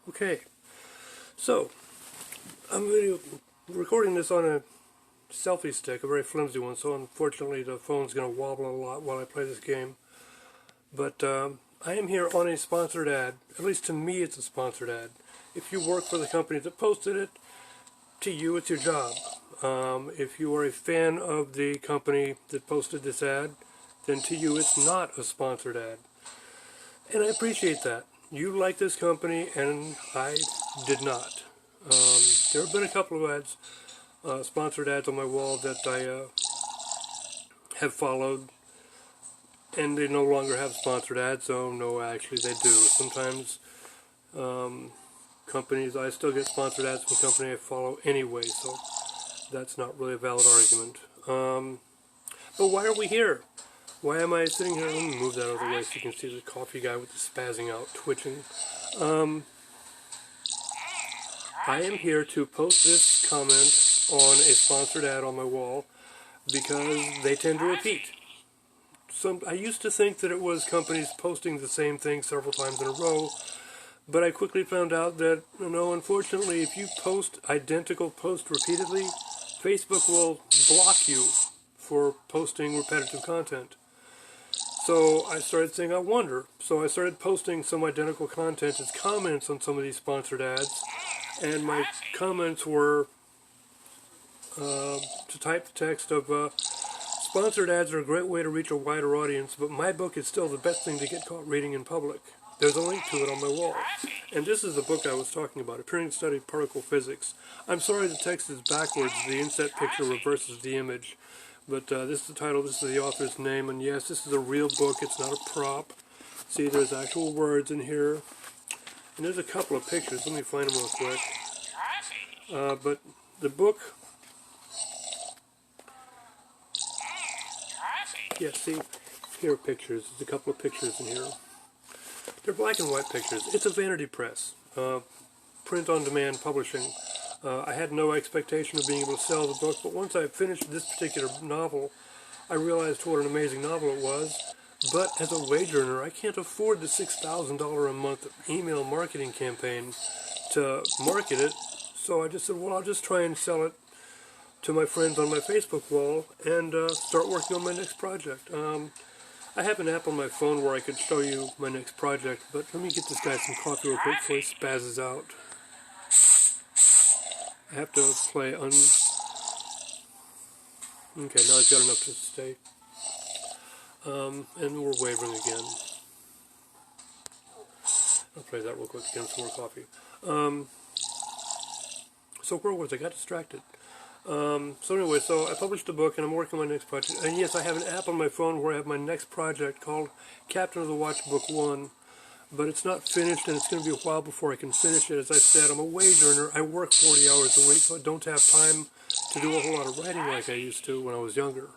Okay, so I'm recording this on a selfie stick, a very flimsy one, so unfortunately the phone's going to wobble a lot while I play this game. But I am here on a sponsored ad. At least to me it's a sponsored ad. If you work for the company that posted it, to you it's your job. If you are a fan of the company that posted this ad, then to you it's not a sponsored ad. And I appreciate that. You like this company, and I did not. There have been a couple of ads, sponsored ads on my wall that I have followed, and they no longer have sponsored ads, so no, actually they do. Sometimes companies, I still get sponsored ads from company I follow anyway, so that's not really a valid argument. But why are we here? Why am I sitting here? Let me move that out of the way so you can see the coffee guy with the spazzing out, twitching. I am here to post this comment on a sponsored ad on my wall because they tend to repeat. I used to think that it was companies posting the same thing several times in a row, but I quickly found out that, no, unfortunately, if you post identical posts repeatedly, Facebook will block you for posting repetitive content. So I started saying, I wonder. So I started posting some identical content as comments on some of these sponsored ads, and my comments were to type the text of, sponsored ads are a great way to reach a wider audience, but my book is still the best thing to get caught reading in public. There's a link to it on my wall. And this is the book I was talking about, Appearing to Study Particle Physics. I'm sorry the text is backwards. The inset picture reverses the image. But this is the title, this is the author's name, and yes, this is a real book, it's not a prop. See, there's actual words in here. And there's a couple of pictures, let me find them real quick. But the book, yeah, see, here are pictures, there's a couple of pictures in here. They're black and white pictures. It's a vanity press, print-on-demand publishing. I had no expectation of being able to sell the book, but once I finished this particular novel, I realized what an amazing novel it was. But as a wage earner, I can't afford the $6,000 a month email marketing campaign to market it, so I just said, well, I'll just try and sell it to my friends on my Facebook wall and start working on my next project. I have an app on my phone where I could show you my next project, but let me get this guy some coffee real quick before he spazzes out. I have to play Okay, now I've got enough to stay. And we're wavering again. I'll play that real quick, get him some more coffee. So where was I? Got distracted. So anyway, so I published a book and I'm working on my next project. And yes, I have an app on my phone where I have my next project called Captain of the Watch Book 1. But it's not finished, and it's going to be a while before I can finish it. As I said, I'm a wage earner. I work 40 hours a week, so I don't have time to do a whole lot of writing like I used to when I was younger.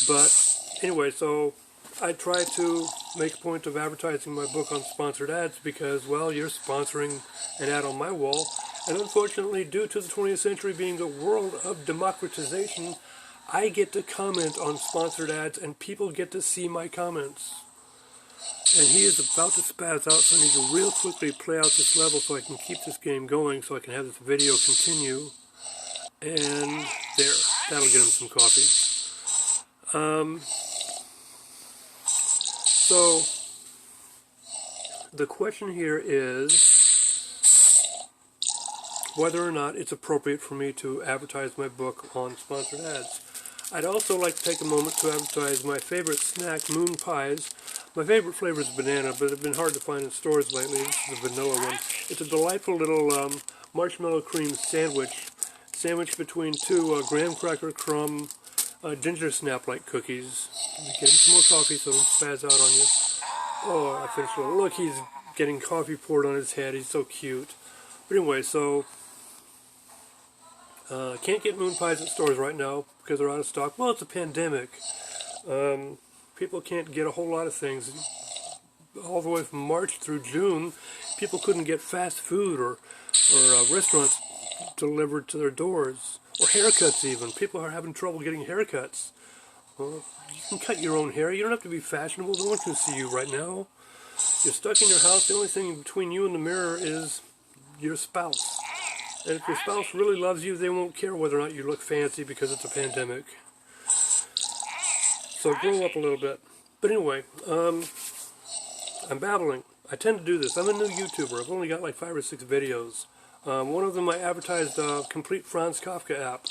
But anyway, so I try to make a point of advertising my book on sponsored ads because, well, you're sponsoring an ad on my wall. And unfortunately, due to the 20th century being the world of democratization, I get to comment on sponsored ads, and people get to see my comments. And he is about to spaz out, so I need to real quickly play out this level so I can keep this game going, so I can have this video continue. And there, that'll get him some coffee. So, the question here is whether or not it's appropriate for me to advertise my book on sponsored ads. I'd also like to take a moment to advertise my favorite snack, Moon Pies. My favorite flavor is banana, but it's been hard to find in stores lately. This is the vanilla one. It's a delightful little marshmallow cream sandwich between two graham cracker crumb ginger snap-like cookies. Get him some more coffee so don't spaz out on you. Oh, I finished it. Look, he's getting coffee poured on his head. He's so cute. But anyway, so can't get Moon Pies at stores right now because they're out of stock. Well, it's a pandemic. People can't get a whole lot of things. All the way from March through June, people couldn't get fast food or restaurants delivered to their doors. Or haircuts even. People are having trouble getting haircuts. Well, you can cut your own hair. You don't have to be fashionable. No one can see you right now. You're stuck in your house. The only thing between you and the mirror is your spouse. And if your spouse really loves you, they won't care whether or not you look fancy because it's a pandemic. So grow up a little bit. But anyway, I'm babbling. I tend to do this. I'm a new YouTuber. I've only got like 5 or 6 videos. One of them I advertised Complete Franz Kafka app.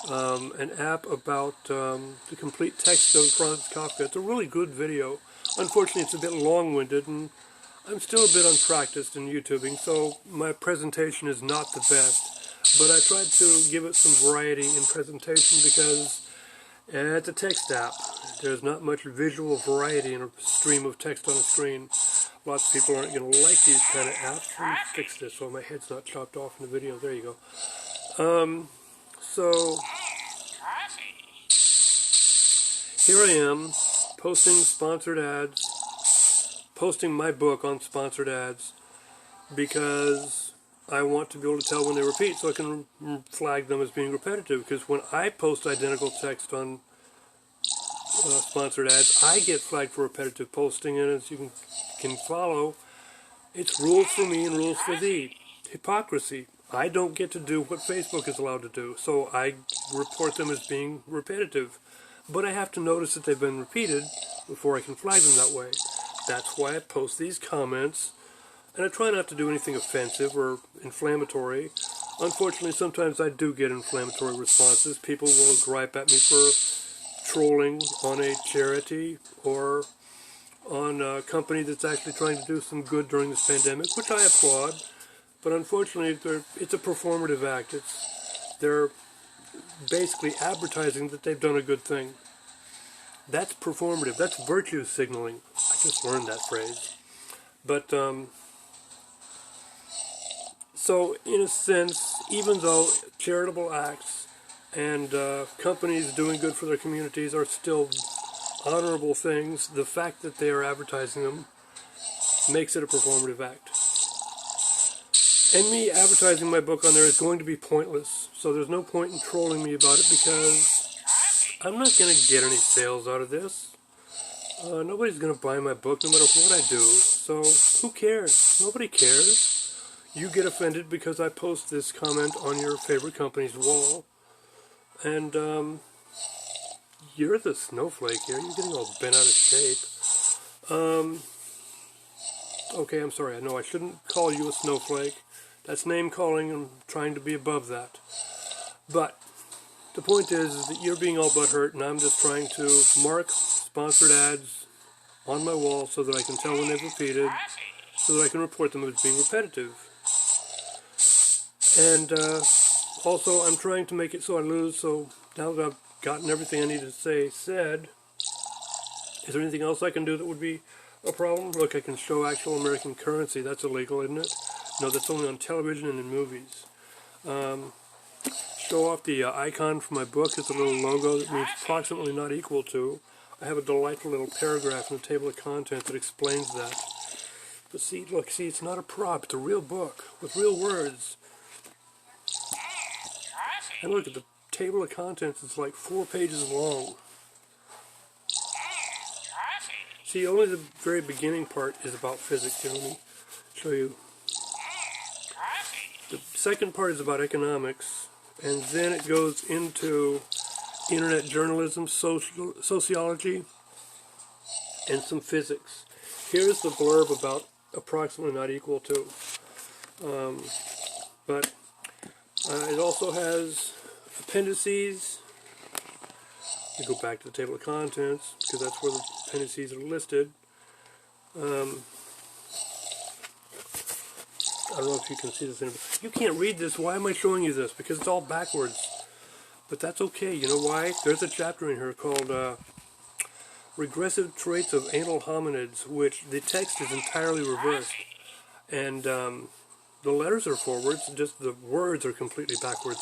An app about the complete text of Franz Kafka. It's a really good video. Unfortunately, it's a bit long-winded, and I'm still a bit unpracticed in YouTubing, so my presentation is not the best. But I tried to give it some variety in presentation because it's a text app. There's not much visual variety in a stream of text on a screen. Lots of people aren't going to like these kind of apps. Let me fix this so my head's not chopped off in the video. There you go. So here I am, posting sponsored ads, posting my book on sponsored ads, because I want to be able to tell when they repeat so I can flag them as being repetitive. Because when I post identical text on sponsored ads, I get flagged for repetitive posting, and as you can follow, it's rules for me and rules for thee. Hypocrisy. I don't get to do what Facebook is allowed to do, so I report them as being repetitive. But I have to notice that they've been repeated before I can flag them that way. That's why I post these comments, and I try not to do anything offensive or inflammatory. Unfortunately, sometimes I do get inflammatory responses. People will gripe at me for trolling on a charity or on a company that's actually trying to do some good during this pandemic, which I applaud. But unfortunately, it's a performative act. They're basically advertising that they've done a good thing. That's performative. That's virtue signaling. I just learned that phrase. But, so in a sense, even though charitable acts and companies doing good for their communities are still honorable things, the fact that they are advertising them makes it a performative act. And me advertising my book on there is going to be pointless. So there's no point in trolling me about it because I'm not going to get any sales out of this. Nobody's going to buy my book no matter what I do. So who cares? Nobody cares. You get offended because I post this comment on your favorite company's wall. And you're the snowflake here. You're getting all bent out of shape. Okay, I'm sorry. I know I shouldn't call you a snowflake. That's name-calling. I'm trying to be above that. But the point is that you're being all butthurt, and I'm just trying to mark sponsored ads on my wall so that I can tell when they've repeated, so that I can report them as being repetitive. And also, I'm trying to make it so I lose, so now that I've gotten everything I needed to say said, is there anything else I can do that would be a problem? Look, I can show actual American currency. That's illegal, isn't it? No, that's only on television and in movies. Show off the icon for my book. It's a little logo that means approximately not equal to. I have a delightful little paragraph in the table of contents that explains that. But see, look, see, it's not a prop. It's a real book with real words. And look at the table of contents. It's like 4 pages long. See, only the very beginning part is about physics. Here, let me show you. The second part is about economics, and then it goes into internet journalism, sociology, and some physics. Here's the blurb about approximately not equal to. But it also has appendices. We go back to the table of contents, because that's where the appendices are listed. I don't know if you can see this. You can't read this. Why am I showing you this? Because it's all backwards. But that's okay. You know why? There's a chapter in here called Regressive Traits of Anal Hominids, which the text is entirely reversed. And the letters are forwards, just the words are completely backwards.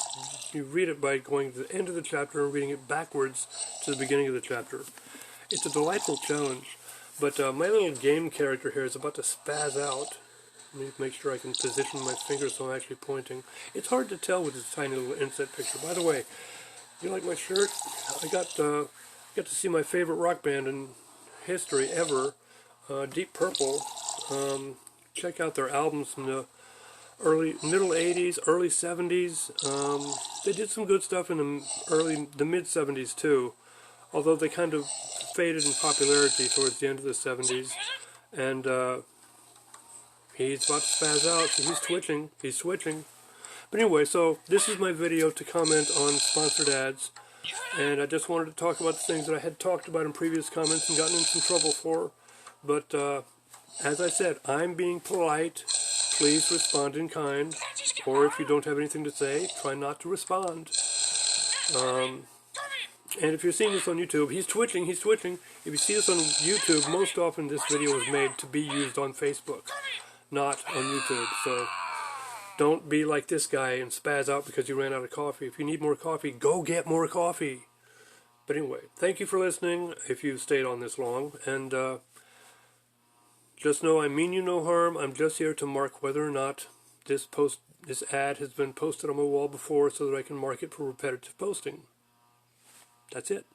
You read it by going to the end of the chapter and reading it backwards to the beginning of the chapter. It's a delightful challenge. But my little game character here is about to spaz out. Let me make sure I can position my finger so I'm actually pointing. It's hard to tell with this tiny little inset picture. By the way, you like my shirt? I got to see my favorite rock band in history ever, Deep Purple, Check out their albums from the middle 80s, early 70s. They did some good stuff in the mid 70s too, although they kind of faded in popularity towards the end of the 70s. And he's about to spaz out, so he's twitching, he's switching. But anyway, so this is my video to comment on sponsored ads, and I just wanted to talk about the things that I had talked about in previous comments and gotten in some trouble for. But as I said, I'm being polite. Please respond in kind, or if you don't have anything to say, try not to respond. And if you're seeing this on YouTube, he's twitching, he's twitching. If you see this on YouTube, most often this video is made to be used on Facebook, not on YouTube. So don't be like this guy and spaz out because you ran out of coffee. If you need more coffee, go get more coffee. But anyway, thank you for listening if you've stayed on this long. And just know I mean you no harm. I'm just here to mark whether or not this ad has been posted on my wall before so that I can mark it for repetitive posting. That's it.